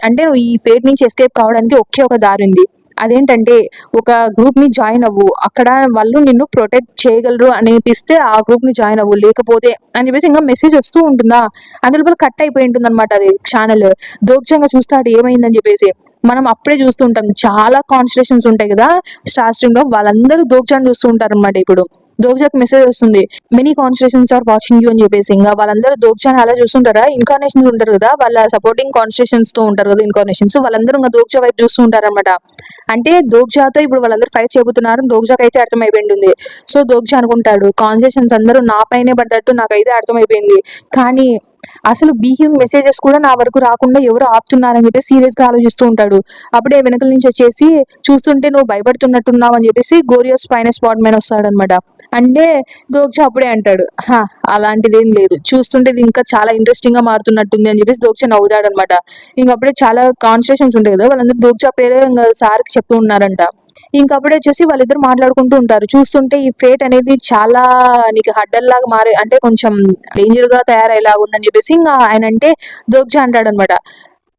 అంటే నువ్వు ఈ ఫేట్ నుంచి ఎస్కేప్ కావడానికి ఒకే ఒక దారి ఉంది. అదేంటంటే ఒక గ్రూప్ ని జాయిన్ అవ్వు, అక్కడ వాళ్ళు నిన్ను ప్రొటెక్ట్ చేయగలరు అనిపిస్తే ఆ గ్రూప్ ని జాయిన్ అవ్వు, లేకపోతే అని చెప్పేసి ఇంకా మెసేజ్ వస్తూ ఉంటుందా. అందులో కట్ అయిపోయి ఉంటుంది అనమాట అది ఛానల్. దోక్షంగా చూస్తాడు ఏమైందని చెప్పేసి. మనం అప్పుడే చూస్తూ ఉంటాం, చాలా కాన్స్టిట్యూషన్స్ ఉంటాయి కదా స్టార్ స్ట్రీమ్ లో, వాళ్ళందరూ దోక్షాన్ని చూస్తూ ఉంటారు అనమాట. ఇప్పుడు దోక్షాకి మెసేజ్ వస్తుంది, many constitutions are watching you అని చెప్పేసి. ఇంకా వాళ్ళందరూ దోక్షాన్ని అలా చూస్తుంటారా, ఇన్కార్నేషన్స్ ఉంటారు కదా, వాళ్ళ సపోర్టింగ్ కాన్స్టిట్యూషన్స్ తో ఉంటారు కదా ఇన్కార్నేషన్స్, వాళ్ళందరూ ఇంకా దోక్ష వైపు చూస్తూ ఉంటారు అనమాట. అంటే దోక్షాతో ఇప్పుడు వాళ్ళందరూ ఫైట్ చేయబోతున్నారు, దోక్షాకి అయితే అర్థమైపోయింది. సో దోక్ష అనుకుంటాడు, కాన్స్టిట్యూషన్స్ అందరూ నా పైనే పడ్డట్టు నాకైతే అర్థమైపోయింది, కానీ అసలు బీహింగ్ మెసేజెస్ కూడా నా వరకు రాకుండా ఎవరు ఆపుతున్నారని చెప్పి సీరియస్ గా ఆలోచిస్తూ ఉంటాడు. అప్పుడే వెనకల నుంచి వచ్చేసి, చూస్తుంటే నువ్వు భయపడుతున్నట్టున్నావు అని చెప్పేసి గోరియోస్ పైన స్పాట్ మ్యాన్ వస్తాడనమాట. అంటే దోక్ష అప్పుడే అంటాడు, అలాంటిదేం లేదు, చూస్తుంటే ఇది ఇంకా చాలా ఇంట్రెస్టింగ్ గా మారుతున్నట్టుంది అని చెప్పేసి దోక్ష నవ్వుతాడనమాట. ఇంకప్పుడే చాలా కాన్వర్సేషన్స్ ఉంటాయి కదా, వాళ్ళందరూ దోక్ష పేరే ఇంకా సార్కి చెప్తూ ఉన్నారంట. ఇంకప్పుడే వచ్చేసి వాళ్ళిద్దరు మాట్లాడుకుంటూ ఉంటారు. చూస్తుంటే ఈ ఫేట్ అనేది చాలా నీకు హడ్డల్లాగా మారే, అంటే కొంచెం డేంజర్ గా తయారయ్యేలాగా ఉందని చెప్పేసి ఇంకా ఆయన అంటే దోగ్జ అంటాడనమాట.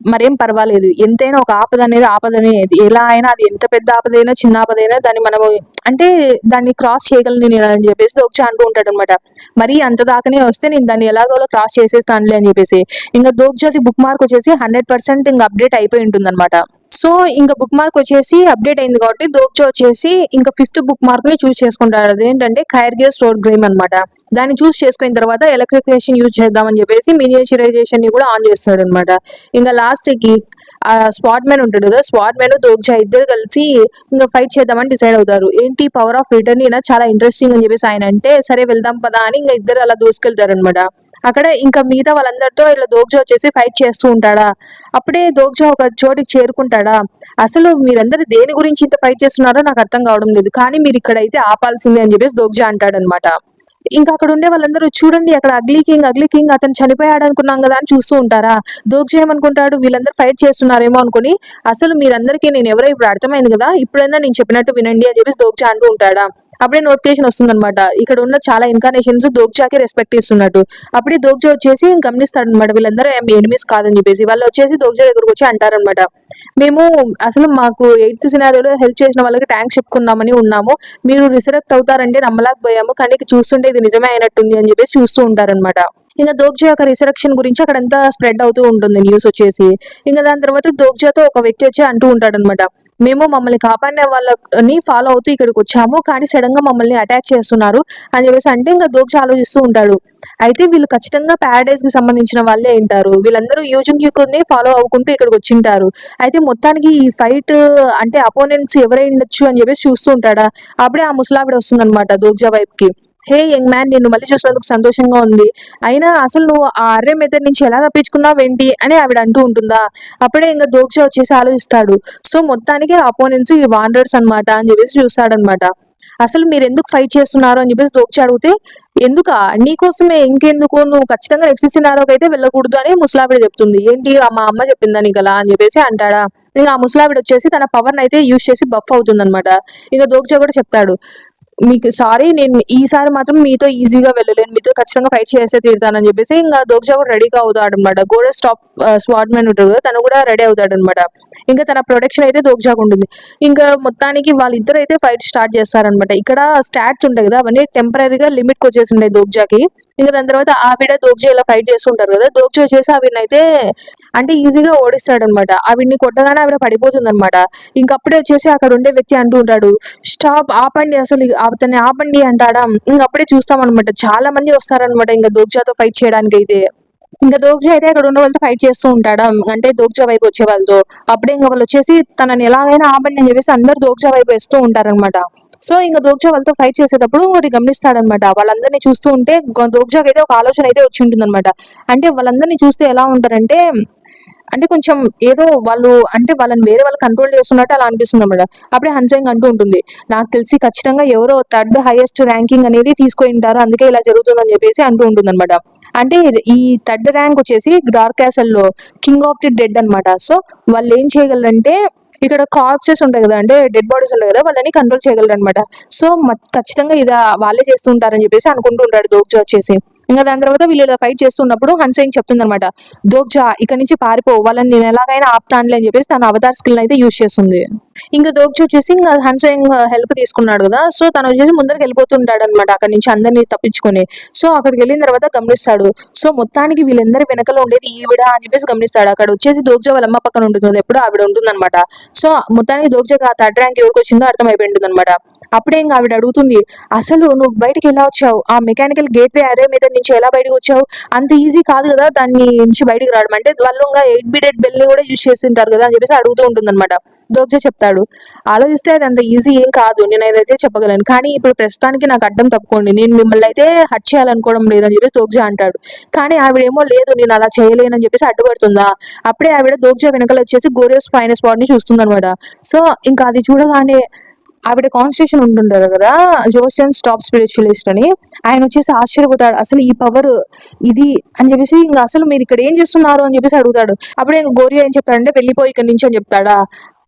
మరేం పర్వాలేదు, ఎంతైనా ఒక ఆపద అనేది ఆపదనే, ఎలా అయినా అది ఎంత పెద్ద ఆపదైనా చిన్న ఆపదైనా దాన్ని మనము అంటే దాన్ని క్రాస్ చేయగలను నేను అని చెప్పేసి దోక్ష అంటూ ఉంటాడు అనమాట. మరి అంత దాకానే వస్తే నేను దాన్ని ఎలాగో క్రాస్ చేసేస్తానులే అని చెప్పేసి. ఇంకా దోక్షది బుక్ మార్క్ వచ్చేసి 100% ఇంకా అప్డేట్ అయిపోయి ఉంటుంది అనమాట. సో ఇంకా బుక్ మార్క్ వచ్చేసి అప్డేట్ అయింది కాబట్టి దోక్ష వచ్చేసి ఇంకా 5th బుక్ మార్క్ ని చూస్ చేసుకుంటాడు. అదేంటంటే ఖైర్గియస్ రోడ్ గ్రేమ్ అనమాట. దాన్ని చూస్ చేసుకున్న తర్వాత ఎలక్ట్రిఫికేషన్ యూజ్ చేద్దామని చెప్పేసి మినియేచరైజేషన్ ని కూడా ఆన్ చేస్తాడు అనమాట. ఇంకా లాస్ట్ కి ఆ స్పాట్ మ్యాన్ ఉంటాడు కదా, స్పాట్ మ్యాన్ దోక్ష ఇద్దరు కలిసి ఇంకా ఫైట్ చేద్దామని డిసైడ్ అవుతారు. ఏంటి పవర్ ఆఫ్ రిటర్న్ అయినా చాలా ఇంట్రెస్టింగ్ అని చెప్పేసి ఆయన అంటే, సరే వెళ్దాం పదా అని ఇంకా ఇద్దరు అలా దూసుకెళ్తారు అనమాట. అక్కడ ఇంకా మిగతా వాళ్ళందరితో ఇలా దోక్ష వచ్చేసి ఫైట్ చేస్తూ ఉంటాడా. అప్పుడే దోక్ష ఒక చోటికి చేరుకుంటాడా. అసలు మీరందరూ దేని గురించి ఇంత ఫైట్ చేస్తున్నారో నాకు అర్థం కావడం లేదు, కానీ మీరు ఇక్కడైతే ఆపాల్సిందే అని చెప్పేసి దోక్ష అంటాడనమాట. ఇంకా అక్కడ ఉండే వాళ్ళందరూ చూడండి అక్కడ అగ్లీ కింగ్ అతను చనిపోయాడు అనుకున్నాం కదా అని చూస్తూ ఉంటారా. దోక్ష ఏమనుకుంటాడు, వీళ్ళందరూ ఫైట్ చేస్తున్నారేమో అనుకుని, అసలు మీరందరికీ నేను ఎవరో ఇప్పుడు అర్థమైంది కదా, ఇప్పుడైనా నేను చెప్పినట్టు వినండి అని చెప్పేసి దోక్ష అంటూ ఉంటాడా. అప్పుడే నోటిఫికేషన్ వస్తుంది అనమాట, ఇక్కడ ఉన్న చాలా ఇన్కార్నేషన్స్ దోక్షాకి రెస్పెక్ట్ ఇస్తున్నట్టు. అప్పుడే దోక్ష వచ్చేసి గమనిస్తాడు అనమాట, వీళ్ళందరూ ఎనిమిస్ కాదని చెప్పేసి. వాళ్ళు వచ్చేసి దోక్ష దగ్గరకు వచ్చి అంటారనమాట, మేము అసలు మాకు 8th సినారియోలో హెల్ప్ చేసిన వాళ్ళకి థ్యాంక్స్ చెప్పుకుందామని ఉన్నాము, మీరు రిసరెక్ట్ అవుతారంటే నమ్మలేకపోయాము, కానీ చూస్తుంటే ఇది నిజమే అయినట్టుంది అని చెప్పేసి చూస్తూ ఉంటారనమాట. ఇంకా దోక్ష యొక్క రిసరెక్షన్ గురించి అక్కడంతా స్ప్రెడ్ అవుతూ ఉంటుంది న్యూస్ వచ్చేసి. ఇంకా దాని తర్వాత దోక్షతో ఒక వ్యక్తి వచ్చి అంటూ ఉంటాడనమాట, మేము మమ్మల్ని కాపాడే వాళ్ళని ఫాలో అవుతూ ఇక్కడికి వచ్చాము, కానీ సడన్ గా మమ్మల్ని అటాక్ చేస్తున్నారు అని చెప్పేసి అంటే ఇంకా దోక్ష ఆలోచిస్తూ ఉంటాడు. అయితే వీళ్ళు ఖచ్చితంగా ప్యారడైజ్ కి సంబంధించిన వాళ్ళే ఉంటారు, వీళ్ళందరూ యూజింగ్ ని ఫాలో అవ్వకుంటూ ఇక్కడికి వచ్చింటారు. అయితే మొత్తానికి ఈ ఫైట్ అంటే అపోనెంట్స్ ఎవరై ఉండొచ్చు అని చెప్పేసి చూస్తూ ఉంటాడా. అప్పుడే ఆ ముసలావిడ వస్తుంది అనమాట దోక్ష వైపు కి. హే యంగ్ మ్యాన్, నిన్ను మళ్ళీ చూసినందుకు సంతోషంగా ఉంది, అయినా అసలు నువ్వు ఆ అర్రే మెథడ్ నుంచి ఎలా తప్పించుకున్నావేంటి అని ఆవిడ అంటూ ఉంటుందా. అప్పుడే ఇంకా దోక్ష వచ్చేసి ఆలోచిస్తాడు, సో మొత్తానికి అపోనెంట్స్ ఈ వాండర్స్ అనమాట అని చెప్పేసి చూస్తాడనమాట. అసలు మీరు ఎందుకు ఫైట్ చేస్తున్నారు అని చెప్పేసి దోక్ష అడిగితే, ఎందుకా, నీకోసమే, ఇంకెందుకు, నువ్వు ఖచ్చితంగా ఎక్సిస్ సినారోకి అయితే వెళ్ళకూడదు అని ముసలావిడ చెప్తుంది. ఏంటి మా అమ్మ చెప్పిందా నీకు అలా అని చెప్పేసి అంటాడా. ఇంకా ఆ ముసలావిడ వచ్చేసి తన పవర్ అయితే యూజ్ చేసి బఫ్ అవుతుంది అనమాట. ఇంకా దోక్ష కూడా చెప్తాడు, మీకు సారీ, నేను ఈసారి మాత్రం మీతో ఈజీగా వెళ్ళలేను, మీతో ఖచ్చితంగా ఫైట్ చేస్తే తీరుతానని చెప్పేసి ఇంకా దోక్ష కూడా రెడీగా అవుతాడు అనమాట. గోడెస్ టాప్ స్వాట్ మ్యాన్ ఉంటాడు కదా, తను కూడా రెడీ అవుతాడు అనమాట. ఇంకా తన ప్రొటెక్షన్ అయితే దోక్షకు ఉంటుంది. ఇంకా మొత్తానికి వాళ్ళిద్దరు అయితే ఫైట్ స్టార్ట్ చేస్తారనమాట. ఇక్కడ స్టాట్స్ ఉంటాయి కదా, అవన్నీ టెంపరీగా లిమిట్ కి వచ్చేసి ఉంటాయి దోక్షకి. ఇంకా దాని తర్వాత ఆవిడ దోక్ష ఇలా ఫైట్ చేస్తుంటారు కదా, దోక్ష వచ్చేసి ఆవిడనైతే అంటే ఈజీగా ఓడిస్తాడు అనమాట. ఆవిడ్ని కొట్టగానే ఆవిడ పడిపోతుంది అనమాట. ఇంకప్పుడే వచ్చేసి అక్కడ ఉండే వ్యక్తి అంటూ ఉంటాడు, స్టాప్, ఆపండి, అసలు అతన్ని ఆపండి అంటాడా. ఇంకప్పుడే చూస్తాం అనమాట, చాలా మంది వస్తారనమాట ఇంకా దోక్షతో ఫైట్ చేయడానికి అయితే. ఇంకా దోక్ష అయితే అక్కడ ఉన్న వాళ్ళతో ఫైట్ చేస్తూ ఉంటాడా, అంటే దోక్ష వైపు వచ్చే వాళ్ళతో. అప్పుడే ఇంకా వాళ్ళు వచ్చేసి తనని ఎలాగైనా ఆపండి అని చెప్పేసి అందరు దోక్ష వైపు వేస్తూ ఉంటారనమాట. సో ఇంకా దోక్ష వాళ్ళతో ఫైట్ చేసేటప్పుడు ఒకటి గమనిస్తాడనమాట, వాళ్ళందరినీ చూస్తూ ఉంటే దోక్షకి అయితే ఒక ఆలోచన అయితే వచ్చి ఉంటుంది అనమాట. అంటే వాళ్ళందరినీ చూస్తే ఎలా ఉంటారంటే, అంటే కొంచెం ఏదో వాళ్ళు అంటే వాళ్ళని వేరే వాళ్ళు కంట్రోల్ చేస్తున్నట్టు అలా అనిపిస్తుంది అనమాట. అప్పుడే హన్సెంగ్ అంటూ ఉంటుంది, నాకు తెలిసి ఖచ్చితంగా ఎవరో 3rd హైయెస్ట్ ర్యాంకింగ్ అనేది తీసుకొని ఉంటారు, అందుకే ఇలా జరుగుతుందని చెప్పేసి అంటూ ఉంటుంది అనమాట. అంటే ఈ 3rd ర్యాంక్ వచ్చేసి డార్క్ క్యాసల్ లో కింగ్ ఆఫ్ ది డెడ్ అనమాట. సో వాళ్ళు ఏం చేయగలరంటే, ఇక్కడ కార్ప్సెస్ ఉంటాయి కదా, అంటే డెడ్ బాడీస్ ఉంటాయి కదా, వాళ్ళని కంట్రోల్ చేయగలరు అనమాట. సో ఖచ్చితంగా ఇది వాళ్ళే చేస్తూ ఉంటారని చెప్పేసి అనుకుంటూ ఉంటాడు దోక్ష వచ్చేసి. ఇంకా దాని తర్వాత వీళ్ళు ఇలా ఫైట్ చేస్తున్నప్పుడు హన్సింగ్ చెప్తుంది అనమాట, దోగ్జా ఇక్కడ నుంచి పారిపో, వాళ్ళని నేను ఎలాగైనా ఆపుతానులే అని చెప్పేసి తన అవతార్ స్కిల్ అయితే యూజ్ చేస్తుంది. ఇంకా దోగ్జా వచ్చేసి ఇంకా హన్సింగ్ హెల్ప్ తీసుకున్నాడు కదా, సో తను వచ్చేసి ముందరికి వెళ్ళిపోతుంటాడు అనమాట అక్కడ నుంచి అందరినీ తప్పించుకొని. సో అక్కడికి వెళ్ళిన తర్వాత గమనిస్తాడు, సో మొత్తానికి వీళ్ళందరి వెనకలో ఉండేది ఈవిడ అని చెప్పేసి గమనిస్తాడు. అక్కడ వచ్చేసి దోగ్జా వాళ్ళ అమ్మ పక్కన ఉంటుంది, ఎప్పుడు ఆవిడ ఉంటుందన్నమాట. సో మొత్తానికి దోగ్జాకి ఆ థర్డ్ ర్యాంక్ ఎవరికి వచ్చిందో అర్థమైపోయి ఉంటుంది అనమాట. అప్పుడే ఇంకా ఆవిడ అడుగుతుంది, అసలు నువ్వు బయటకి ఎలా వచ్చావు, ఆ మెకానికల్ గేట్వే అరే మీద నుంచి ఎలా బయటకు వచ్చావు, అంత ఈజీ కాదు కదా దాన్ని నుంచి బయటకు రావడం, అంటే వాళ్ళు ఇంకా 8 బెల్ ని కూడా యూజ్ చేస్తుంటారు కదా అని చెప్పేసి అడుగుతూ ఉంటుంది అనమాట. దోగ్జా చెప్తాడు, ఆలోచిస్తే అది అంత ఈజీ ఏం కాదు, నేను ఏదైతే చెప్పగలను, కానీ ఇప్పుడు ప్రస్తుతానికి నాకు అడ్డం తప్పుకోండి, నేను మిమ్మల్ని అయితే హట్ చేయాలనుకోవడం లేదని చెప్పేసి దోగ్జా అంటాడు. కానీ ఆవిడేమో లేదు నేను అలా చేయలేనని చెప్పేసి అడ్డుపడుతుందా. అప్పుడే ఆవిడ దోగ్జా వెనకాల వచ్చేసి గోరియస్ పైన స్పాట్ ని చూస్తుందన్నమాట. సో ఇంకా అది చూడగానే ఆవిడ కాన్స్టిట్యూషన్ ఉంటుంటారు కదా, జోసెన్ స్టాప్ స్పిరిచువలిస్ట్ అని, ఆయన వచ్చేసి ఆశ్చర్యపోతాడు, అసలు ఈ పవర్ ఇది అని చెప్పేసి, ఇంకా అసలు మీరు ఇక్కడ ఏం చేస్తున్నారు అని చెప్పేసి అడుగుతాడు. అప్పుడే ఇంకా గోరియా ఏం చెప్తాడంటే వెళ్ళిపోయి ఇక్కడ నుంచి అని చెప్తాడా.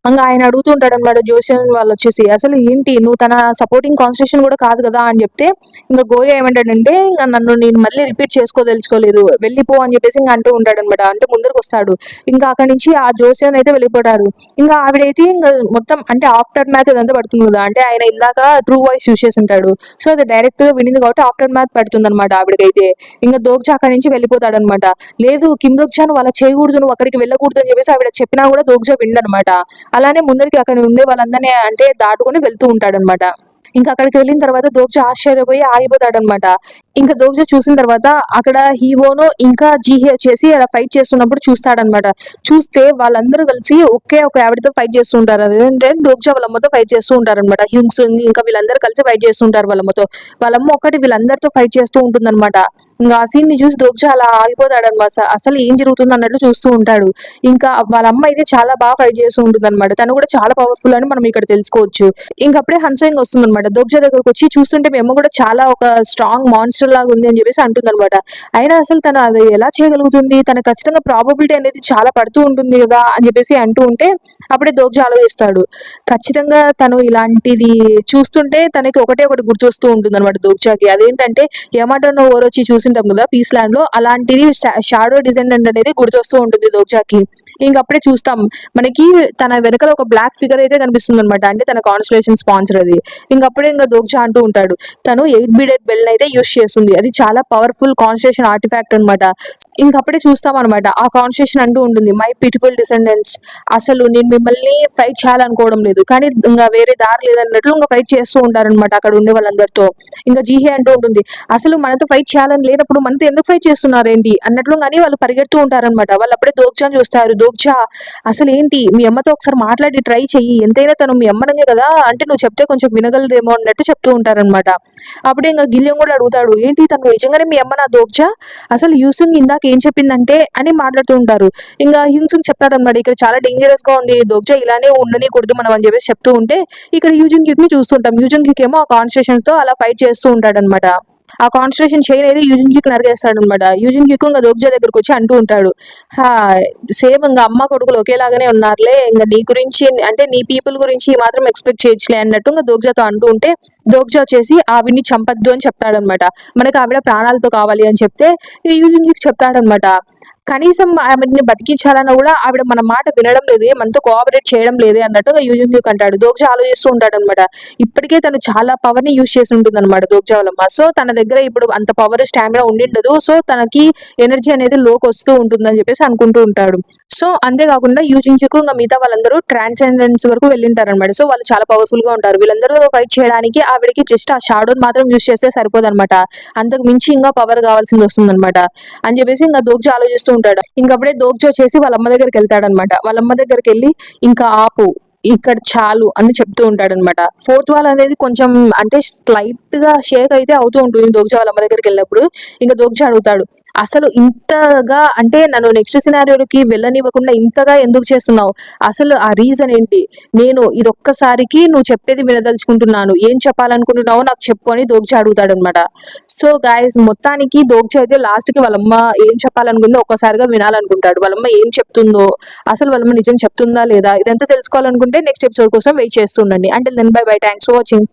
ఇంకా ఆయన అడుగుతుంటాడు అనమాట జోసెన్ వాళ్ళు వచ్చేసి, అసలు ఏంటి నువ్వు తన సపోర్టింగ్ కాన్స్టిట్యూషన్ కూడా కాదు కదా అని చెప్తే, ఇంకా గోరియా ఏమంటాడంటే, ఇంకా నన్ను నేను మళ్ళీ రిపీట్ చేసుకోదలుచుకోలేదు, వెళ్ళిపో అని చెప్పేసి ఇంకా అంటూ ఉంటాడు అనమాట. అంటే ముందరకు వస్తాడు, ఇంకా అక్కడి నుంచి ఆ జోసెన్ అయితే వెళ్ళిపోతాడు. ఇంకా ఆవిడైతే ఇంకా మొత్తం అంటే ఆఫ్టర్ మ్యాథ్ అదంతా పడుతుంది కదా, అంటే ఆయన ఇందాక ట్రూ వాయిస్ యూస్ చేసి ఉంటాడు, సో అది డైరెక్ట్ గా వినింది కాబట్టి ఆఫ్టర్ మ్యాథ్ పడుతుంది అనమాట ఆవిడకైతే. ఇంకా దోగ్జా అక్కడి నుంచి వెళ్ళిపోతాడు అనమాట. లేదు కిమ్ దోగ్జా నువ్వు అలా చేయకూడదు, నువ్వు అక్కడికి వెళ్ళకూడదు అని చెప్పేసి ఆవిడ చెప్పినా కూడా దోగ్జా విండనమాట. అలానే ముందరికి అక్కడ ఉండే వాళ్ళందరినీ అంటే దాటుకొని వెళ్తూ ఉంటాడనమాట. ఇంకా అక్కడికి వెళ్ళిన తర్వాత దోగ్జా ఆశ్చర్యపోయి ఆగిపోతాడనమాట. ఇంకా దోగ్జా చూసిన తర్వాత అక్కడ హీవోను ఇంకా జీహే వచ్చేసి అలా ఫైట్ చేస్తున్నప్పుడు చూస్తాడనమాట. చూస్తే వాళ్ళందరూ కలిసి ఒకే ఒక ఆవిడతో ఫైట్ చేస్తూ ఉంటారు, అదేంటే దోగ్జా వాళ్ళ అమ్మతో ఫైట్ చేస్తూ ఉంటారనమాట. హ్యూంగ్సుంగ్ ఇంకా వీళ్ళందరూ కలిసి ఫైట్ చేస్తూ ఉంటారు వాళ్ళ అమ్మతో. వాళ్ళ అమ్మ ఒకటి వీళ్ళందరితో ఫైట్ చేస్తూ ఉంటుందన్నమాట. ఇంకా ఆ సీన్ ని చూసి దోగ్జా అలా ఆగిపోతాడనమాట, అసలు ఏం జరుగుతుంది అన్నట్లు చూస్తూ ఉంటాడు. ఇంకా వాళ్ళ అమ్మ అయితే చాలా బాగా ఫైట్ చేస్తూ ఉంటుంది అనమాట, తను కూడా చాలా పవర్ఫుల్ అని మనం ఇక్కడ తెలుసుకోవచ్చు. ఇంకా అప్పుడే హన్సింగ్ వస్తుంది అనమాట దోగ్జా దగ్గరకు వచ్చి, చూస్తుంటే మేము కూడా చాలా ఒక స్ట్రాంగ్ మాన్స్టర్ లాగా ఉంది అని చెప్పేసి అంటుంది అనమాట. అయినా అసలు తను అది ఎలా చేయగలుగుతుంది, తన ఖచ్చితంగా ప్రాబబిలిటీ అనేది చాలా పడుతూ ఉంటుంది కదా అని చెప్పేసి అంటూ ఉంటే, అప్పుడే దోగ్జా ఆలోచిస్తాడు, ఖచ్చితంగా తను ఇలాంటిది చూస్తుంటే తనకి ఒకటే ఒకటి గుర్తొస్తూ ఉంటుంది అనమాట దోగ్జాకి. అదేంటంటే యమటోను ఓరొచ్చి చూసింటాం కదా పీస్ ల్యాండ్ లో, అలాంటిది షాడో డిజైన్ అనేది గుర్తొస్తూ ఉంటుంది దోగ్జాకి. ఇంకప్పుడే చూస్తాం మనకి తన వెనకాల ఒక బ్లాక్ ఫిగర్ అయితే కనిపిస్తుంది అనమాట, అంటే తన కాన్స్టలేషన్ స్పాన్సర్ అది. ఇంకప్పుడే ఇంకా దోగ్జా అంటూ ఉంటాడు, తను 8 బెల్ అయితే యూస్ చేస్తుంది, అది చాలా పవర్ఫుల్ కాన్స్టలేషన్ ఆర్టిఫాక్ట్ అనమాట. ఇంకప్పుడే చూస్తాం అనమాట ఆ కాన్స్టిట్యూషన్ అంటూ ఉంటుంది, మై పిటిఫుల్ డిసెండెంట్స్, అసలు నేను మిమ్మల్ని ఫైట్ చేయాలనుకోవడం లేదు, కానీ ఇంకా వేరే దారి లేదన్నట్లు ఇంకా ఫైట్ చేస్తూ ఉంటారనమాట అక్కడ ఉండే వాళ్ళందరితో. ఇంకా జీహే అంటూ ఉంటుంది, అసలు మనతో ఫైట్ చేయాలని లేనప్పుడు మనతో ఎందుకు ఫైట్ చేస్తున్నారు ఏంటి అన్నట్లు, కానీ వాళ్ళు పరిగెడుతూ ఉంటారనమాట. వాళ్ళు అప్పుడే దోగ్జాని చూస్తారు, దోగ్జా అసలు ఏంటి మీ అమ్మతో ఒకసారి మాట్లాడి ట్రై చెయ్యి, ఎంతైనా తను మీ అమ్మనే కదా, అంటే నువ్వు చెప్తే కొంచెం వినగలరేమో అన్నట్టు చెప్తూ ఉంటారనమాట. అప్పుడే ఇంకా గిలియం కూడా అడుగుతాడు, ఏంటి తను నిజంగానే మీ అమ్మ నా దోగ్జా, అసలు యూసుంగ్ ఇందాక ఏం చెప్పిందంటే అని మాట్లాడుతూ ఉంటారు. ఇంకా యూసుంగ్ చెప్తాడన్నమాట, ఇక్కడ చాలా డేంజరస్ గా ఉంది, దోగ్జా ఇలానే ఉండనీకూడదు మనం అని చెప్పేసి చెప్తూ ఉంటే, ఇక్కడ యూజింగ్ క్యూక్ ని చూస్తుంటాం. యూజింగ్ క్యూక్ ఏమో ఆ కాన్స్టిట్యూషన్ తో అలా ఫైట్ చేస్తూ ఉంటాడన్నమాట. ఆ కాన్స్టిట్యూషన్ చైన్ అయితే యూజింగ్ క్యూక్ నరికేస్తాడు అనమాట. యూజింగ్ క్యూక్ ఇంకా దోగ్జా దగ్గరకు వచ్చి అంటూ ఉంటాడు, హా సేమ్ ఇంకా అమ్మ కొడుకులు ఒకేలాగానే ఉన్నారులే, ఇంకా నీ గురించి అంటే నీ పీపుల్ గురించి మాత్రం ఎక్స్పెక్ట్ చేయొచ్చులే అన్నట్టు ఇంకా దోగ్జాతో అంటూ ఉంటే, దోగ్జా వచ్చేసి ఆవిడ్ని చంపద్దు అని చెప్తాడనమాట. మనకి ఆవిడ ప్రాణాలతో కావాలి అని చెప్తే యూజింగ్ క్యూక్ చెప్తాడనమాట, కనీసం ఆవిడని బతికించాలన్నా కూడా ఆవిడ మన మాట వినడం లేదే, మనతో కోఆపరేట్ చేయడం లేదే అన్నట్టుగా యూజింగ్ క్యూక్ అంటాడు. దోగ్జా ఆలోచిస్తూ ఉంటాడు అనమాట, ఇప్పటికే తను చాలా పవర్ ని యూజ్ చేసి ఉంటుంది అనమాట దోగ్జా వాళ్ళమ్మ. సో తన దగ్గర ఇప్పుడు అంత పవర్ స్టామినా ఉండిండదు, సో తనకి ఎనర్జీ అనేది లోకి వస్తూ ఉంటుంది అని చెప్పేసి అనుకుంటూ ఉంటాడు. సో అంతేకాకుండా యూజింగ్ క్యూక్ ఇంకా మిగతా వాళ్ళందరూ ట్రాన్సెండెన్స్ వరకు వెళ్ళింటారు అనమాట. సో వాళ్ళు చాలా పవర్ఫుల్ గా ఉంటారు. వీళ్ళందరూ ఫైట్ చేయడానికి ఆవిడకి జస్ట్ ఆ షాడోని మాత్రం యూజ్ చేస్తే సరిపోదన్నమాట, అంతకు మించి ఇంకా పవర్ కావాల్సింది వస్తుందన్నమాట అని చెప్పేసి ఇంకా దోగ్జా ఆలోచిస్తూ ఉంటాడు. ఇంకప్పుడే దోగ్జా వచ్చేసి వాళ్ళ అమ్మ దగ్గరికి వెళ్తాడనమాట. వాళ్ళ అమ్మ దగ్గరికి వెళ్ళి ఇంకా ఆపు ఇక్కడ చాలు అని చెప్తూ ఉంటాడనమాట. ఫోర్త్ వాల్ అనేది కొంచెం అంటే స్లైట్ గా షేక్ అయితే అవుతూ ఉంటుంది దోగ్జా వాళ్ళ అమ్మ దగ్గరికి వెళ్ళినప్పుడు. ఇంకా దోగ్జా అడుగుతాడు, అసలు ఇంతగా అంటే నన్ను నెక్స్ట్ సినారియోకి వెళ్ళనివ్వకుండా ఇంతగా ఎందుకు చేస్తున్నావు, అసలు ఆ రీజన్ ఏంటి, నేను ఇదొక్కసారికి నువ్వు చెప్పేది వినదలుచుకుంటున్నాను, ఏం చెప్పాలనుకుంటున్నావో నాకు చెప్పు అని దోగ్జా అడుగుతాడు అనమాట. సో గాయస్ మొత్తానికి దోగ్జా అయితే లాస్ట్ కి వాళ్ళమ్మ ఏం చెప్పాలనుకుందో ఒక్కసారిగా వినాలనుకుంటాడు. వాళ్ళమ్మ ఏం చెప్తుందో, అసలు వాళ్ళమ్మ నిజం చెప్తుందా లేదా, ఇదంతా తెలుసుకోవాలనుకుంటే నెక్స్ట్ ఎపిసోడ్ కోసం వెయిట్ చేస్తుండండి. Until then bye bye, thanks for watching.